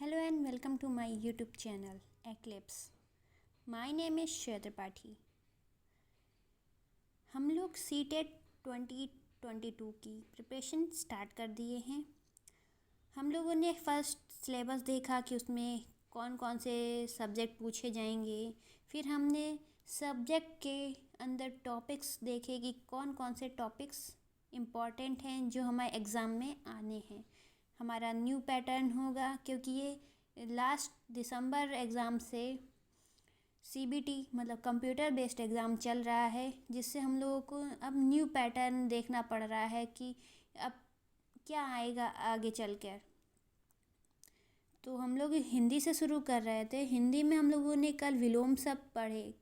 Hello and welcome to my YouTube channel Eclipse. My name is Shreya Tripathi. हम लोग CTET 2022 की preparation start कर दिए हैं। हम लोगों ने फर्स्ट सिलेबस देखा कि उसमें कौन कौन से सब्जेक्ट पूछे जाएंगे। फिर हमने सब्जेक्ट के अंदर टॉपिक्स देखे कि कौन कौन से टॉपिक्स इम्पॉर्टेंट हैं जो हमारे एग्ज़ाम में आने हैं। हमारा न्यू पैटर्न होगा क्योंकि ये लास्ट दिसंबर एग्ज़ाम से CBT मतलब कंप्यूटर बेस्ड एग्ज़ाम चल रहा है, जिससे हम लोगों को अब न्यू पैटर्न देखना पड़ रहा है कि अब क्या आएगा आगे चल कर। तो हम लोग हिंदी से शुरू कर रहे थे। हिंदी में हम लोगों ने कल विलोम शब्द पढ़े।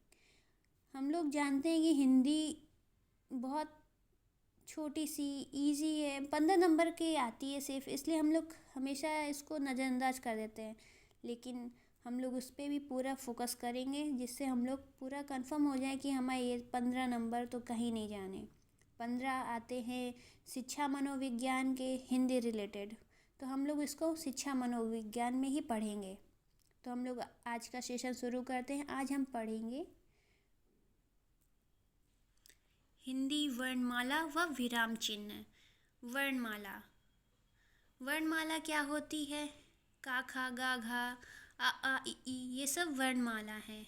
हम लोग जानते हैं कि हिंदी बहुत छोटी सी इजी है, 15 नंबर की आती है सिर्फ, इसलिए हम लोग हमेशा इसको नज़रअंदाज कर देते हैं। लेकिन हम लोग उस पर भी पूरा फोकस करेंगे जिससे हम लोग पूरा कंफर्म हो जाए कि हमारे ये 15 नंबर तो कहीं नहीं जाने। 15 आते हैं शिक्षा मनोविज्ञान के हिंदी रिलेटेड, तो हम लोग इसको शिक्षा मनोविज्ञान में ही पढ़ेंगे। तो हम लोग आज का सेशन शुरू करते हैं। आज हम पढ़ेंगे हिंदी वर्णमाला व विराम चिन्ह। वर्णमाला क्या होती है? का खा गा घा आ ई ई, ये सब वर्णमाला है।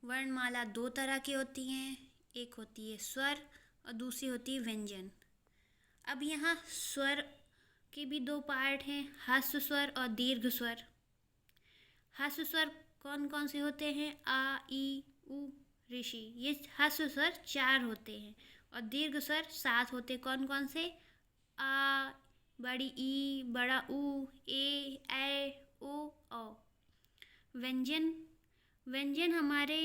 वर्णमाला दो तरह की होती हैं, एक होती है स्वर और दूसरी होती है व्यंजन। अब यहाँ स्वर के भी दो पार्ट हैं, ह्रस्व स्वर और दीर्घ स्वर। ह्रस्व स्वर कौन कौन से होते हैं? आ ई उ ऋषि, ये ह्रस्व स्वर 4 होते हैं और दीर्घ स्वर 7 होते हैं। कौन कौन से? आ, बड़ी ई, बड़ा ऊ, ए ओ औ। व्यंजन हमारे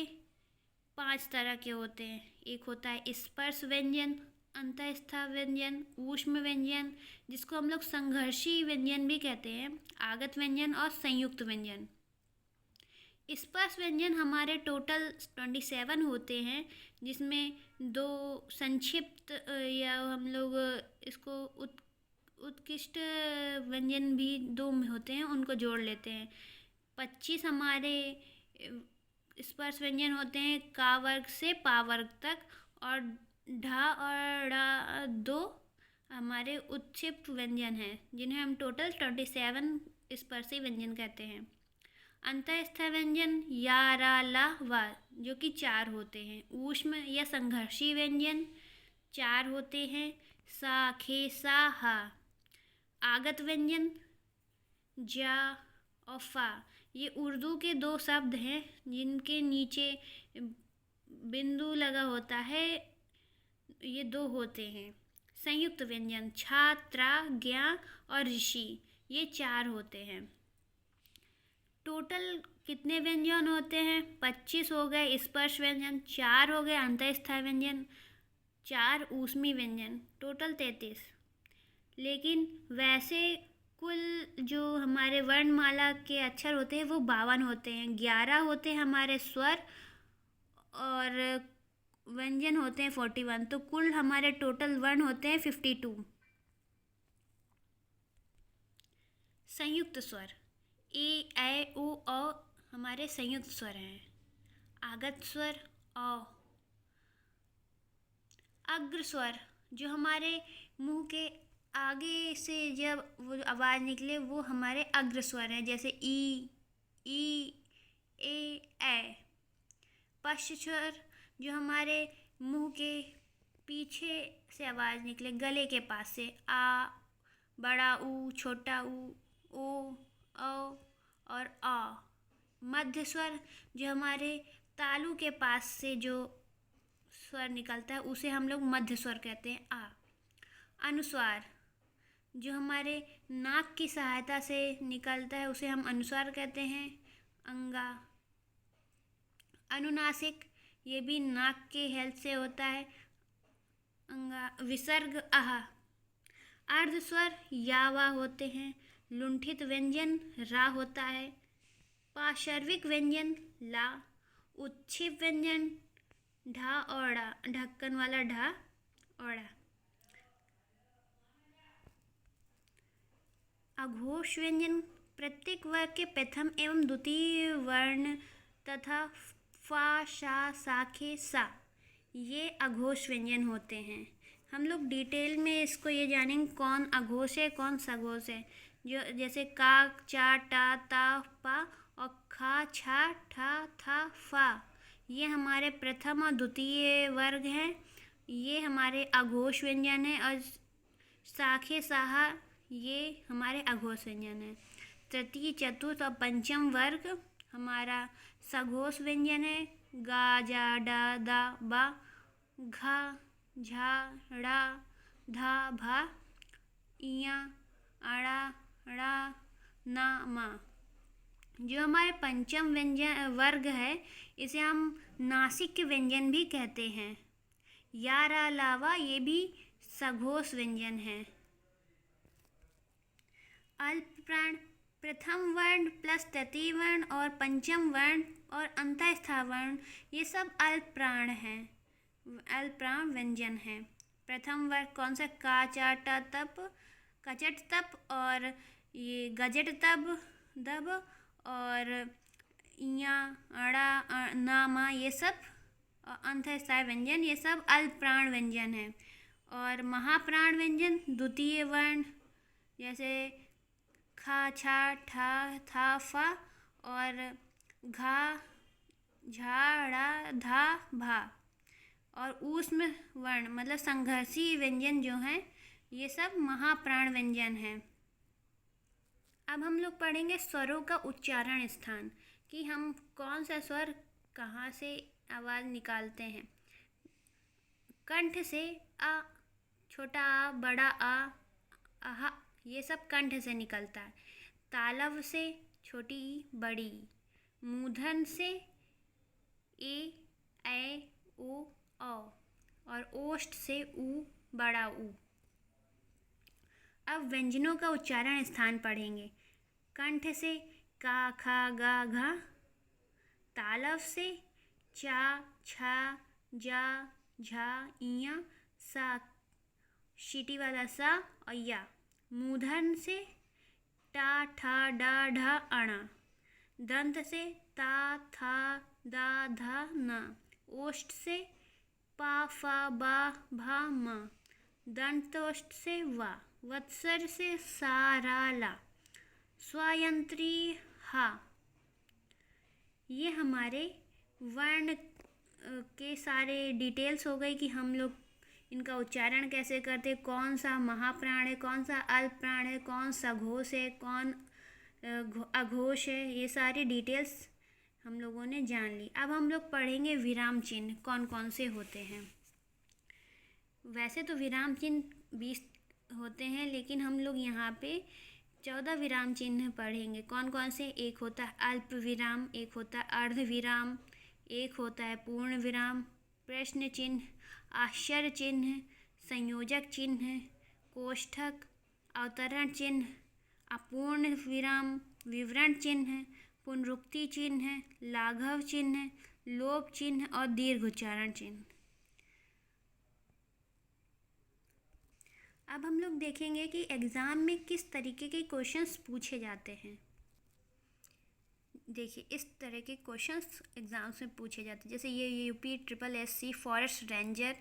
5 तरह के होते हैं। एक होता है स्पर्श व्यंजन, अंतःस्थ व्यंजन, ऊष्म व्यंजन, जिसको हम लोग संघर्षी व्यंजन भी कहते हैं, आगत व्यंजन और संयुक्त व्यंजन। स्पर्श व्यंजन हमारे टोटल 27 होते हैं, जिसमें 2 संक्षिप्त या हम लोग इसको उत्कृष्ट व्यंजन भी 2 में होते हैं, उनको जोड़ लेते हैं। 25 हमारे स्पर्श व्यंजन होते हैं का वर्ग से पा वर्ग तक, और ढा और ड़ा 2 हमारे उत्क्षिप्त व्यंजन हैं, जिन्हें हम टोटल 27 स्पर्शी व्यंजन कहते हैं। अंतःस्थ व्यंजन या रा ला वा, जो कि 4 होते हैं। ऊष्म या संघर्षी व्यंजन 4 होते हैं, सा खे सा हा। आगत व्यंजन जा और फा, ये उर्दू के 2 शब्द हैं जिनके नीचे बिंदु लगा होता है, ये 2 होते हैं। संयुक्त व्यंजन छा त्रा ज्ञा और ऋषि, ये 4 होते हैं। टोटल कितने व्यंजन होते हैं? 25 हो गए स्पर्श व्यंजन, 4 हो गए अंतःस्थ व्यंजन, 4 ऊष्मी व्यंजन, टोटल 33। लेकिन वैसे कुल जो हमारे वर्णमाला के अक्षर होते हैं वो 52 होते हैं। 11 होते हैं हमारे स्वर और व्यंजन होते हैं 41, तो कुल हमारे टोटल वर्ण होते हैं 52। संयुक्त स्वर ए ओ औ हमारे संयुक्त स्वर हैं। आगत स्वर औ। अग्र स्वर जो हमारे मुंह के आगे से जब वो आवाज़ निकले वो हमारे अग्र स्वर हैं, जैसे ई ए। पश्च स्वर जो हमारे मुंह के पीछे से आवाज़ निकले, गले के पास से, आ, बड़ा ऊ, छोटा ऊ, ओ औ और आ। मध्य स्वर जो हमारे तालू के पास से जो स्वर निकलता है उसे हम लोग मध्य स्वर कहते हैं, आ। अनुस्वार जो हमारे नाक की सहायता से निकलता है उसे हम अनुस्वार कहते हैं, अंगा। अनुनासिक, ये भी नाक के हेल्प से होता है, अंगा। विसर्ग आहा। अर्धस्वर या वा होते हैं। लुंठित व्यंजन रा होता है। पार्श्विक व्यंजन ला। उत्क्षिप्त व्यंजन ढा और ड़ा, ढक्कन वाला ढा और ड़ा। अघोष व्यंजन प्रत्येक वर्ग के प्रथम एवं द्वितीय वर्ण तथा फा, शा, सा, खे, सा ये अघोष व्यंजन होते हैं। हम लोग डिटेल में इसको ये जानेंगे कौन अघोष है कौन सघोष है। जो जैसे का, चा, टा, ता, पा और खा, छा, ठा, था, फा ये हमारे प्रथम और द्वितीय वर्ग हैं। ये हमारे अघोष व्यंजन है। और साखे, साहा ये हमारे अघोष व्यंजन है। तृतीय, चतुर्थ और पंचम वर्ग हमारा सघोष व्यंजन है। गा, जा, डा, दा, बा, घा, झा, ड़ा, धा, भा, इया, अड़ा, ड़ा, ना, मा। जो हमारे पंचम व्यंजन वर्ग है इसे हम नासिक व्यंजन भी कहते हैं। यार अलावा ये भी सघोष व्यंजन है। अल्प प्राण प्रथम वर्ण प्लस तृतीय वर्ण और पंचम वर्ण और अंतःस्था वर्ण ये सब अल्प प्राण हैं, अल्प प्राण व्यंजन हैं। प्रथम वर्ग कौन सा? का, चा, टा, तप, कचट, तप और ये गजट, तब, दब और इया, अड़ा, ना, मा ये सब अंतःस्थाई व्यंजन ये सब अल्प प्राण व्यंजन है। और महाप्राण व्यंजन द्वितीय वर्ण जैसे खा, छा, ठा, था, फा और घा, झा, ड़ा, धा, भा और ऊष्म वर्ण मतलब संघर्षी व्यंजन जो हैं ये सब महाप्राण व्यंजन हैं। अब हम लोग पढ़ेंगे स्वरों का उच्चारण स्थान कि हम कौन सा स्वर कहाँ से आवाज़ निकालते हैं। कंठ से आ, छोटा आ, बड़ा आ, आहा ये सब कंठ से निकलता है। तालव से छोटी ई, बड़ी ई। मूर्धन से ए, ऐ, ओ, औ और ओष्ठ से ऊ, बड़ा ऊ। अब व्यंजनों का उच्चारण स्थान पढ़ेंगे। कंठ से का, खा, गा, घा। तालव से चा, छा, जा, झा, इया, सा, शीटी वाला सा और या। मूर्धन से टा, ठा, डा, ढा, अणा। दंत से ता, था, दा, धा, ना। ओष्ठ से पा, फा, बा, भा, मा। दंतोष्ठ से वा। वत्सर से सा, रा, ला। स्वायंत्री हा। ये हमारे वर्ण के सारे डिटेल्स हो गई कि हम लोग इनका उच्चारण कैसे करते, कौन सा महाप्राण है, कौन सा अल्प प्राण है, कौन सघोष है, कौन अघोष है। ये सारी डिटेल्स हम लोगों ने जान ली। अब हम लोग पढ़ेंगे विराम चिन्ह कौन कौन से होते हैं। वैसे तो विराम चिन्ह 20 होते हैं लेकिन हम लोग यहाँ पे 14 विराम चिन्ह पढ़ेंगे। कौन कौन से? एक होता है अल्प विराम, एक होता है अर्ध विराम, एक होता है पूर्ण विराम, प्रश्न चिन्ह, आश्चर्य चिन्ह, संयोजक चिन्ह, कोष्ठक, अवतरण चिन्ह, अपूर्ण विराम, विवरण चिन्ह, पुनरुक्ति चिन्ह, लाघव चिन्ह, लोप चिन्ह और दीर्घ उच्चारण चिन्ह। अब हम लोग देखेंगे कि एग्ज़ाम में किस तरीके के क्वेश्चंस पूछे जाते हैं। देखिए इस तरह के क्वेश्चंस एग्ज़ाम्स में पूछे जाते हैं। जैसे ये यूपी SSC फॉरेस्ट रेंजर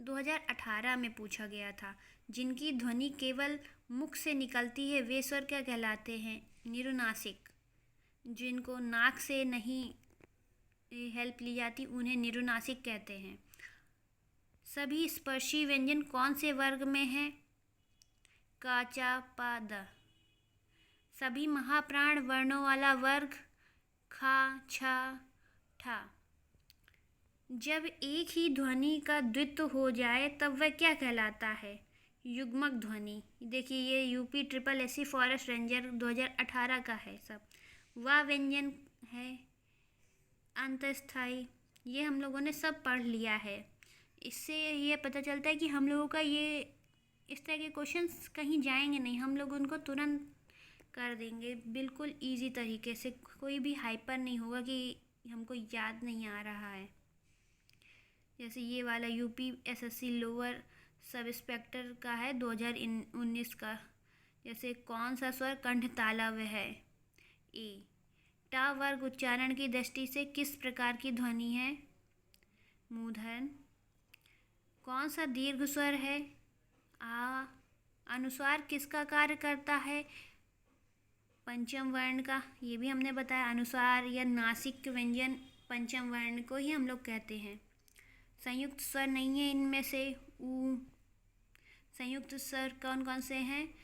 2018 में पूछा गया था। जिनकी ध्वनि केवल मुख से निकलती है वे स्वर क्या कहलाते हैं? निरुनासिक। जिनको नाक से नहीं हेल्प ली जाती उन्हें निरुनासिक कहते हैं। सभी स्पर्शी व्यंजन कौन से वर्ग में हैं? का, चा, पा, दा। सभी महाप्राण वर्णों वाला वर्ग खा, छा, ठा। जब एक ही ध्वनि का द्वित्व हो जाए तब वह क्या कहलाता है? युग्मक ध्वनि। देखिए ये यूपी SSC फॉरेस्ट रेंजर 2018 का है सब। वह व्यंजन है अंतःस्थाई। ये हम लोगों ने सब पढ़ लिया है। इससे ये पता चलता है कि हम लोगों का ये इस तरह के क्वेश्चंस कहीं जाएंगे नहीं, हम लोग उनको तुरंत कर देंगे बिल्कुल इजी तरीके से। कोई भी हाइपर नहीं होगा कि हमको याद नहीं आ रहा है। जैसे ये वाला UP SSC lower sub inspector का है 2019 का। जैसे कौन सा स्वर कंठ तालव्य है? ए। ट वर्ग उच्चारण की दृष्टि से किस प्रकार की ध्वनि है? मूर्धन। कौन सा दीर्घ स्वर है? आ। अनुस्वार किसका कार्य करता है? पंचम वर्ण का। ये भी हमने बताया, अनुस्वार या नासिक व्यंजन पंचम वर्ण को ही हम लोग कहते हैं। संयुक्त स्वर नहीं है इनमें से ऊ। संयुक्त स्वर कौन कौन से हैं?